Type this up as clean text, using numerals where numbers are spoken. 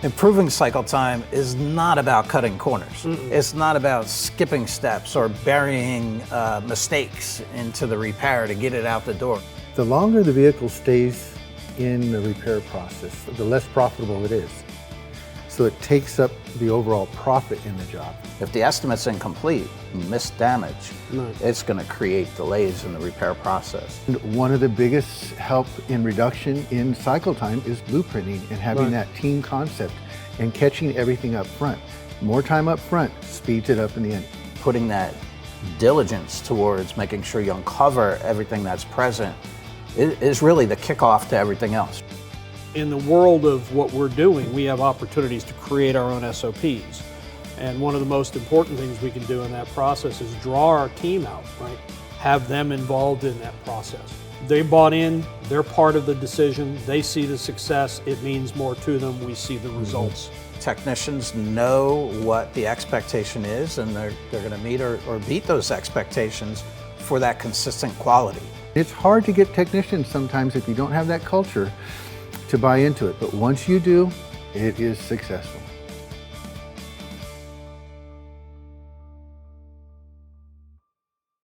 Improving cycle time is not about cutting corners. It's not about skipping steps or burying mistakes into the repair to get it out the door. The longer the vehicle stays in the repair process, the less profitable it is. So it takes up the overall profit in the job. If the estimate's incomplete, missed damage, it's going to create delays in the repair process. And one of the biggest help in reduction in cycle time is blueprinting and having that team concept and catching everything up front. More time up front speeds it up in the end. Putting that diligence towards making sure you uncover everything that's present is really the kickoff to everything else. In the world of what we're doing, we have opportunities to create our own SOPs. And one of the most important things we can do in that process is draw our team out, right? Have them involved in that process. They bought in, they're part of the decision, they see the success, it means more to them, we see the results. Technicians know what the expectation is, and they're going to meet or beat those expectations for that consistent quality. It's hard to get technicians sometimes if you don't have that culture to buy into it, but once you do, it is successful.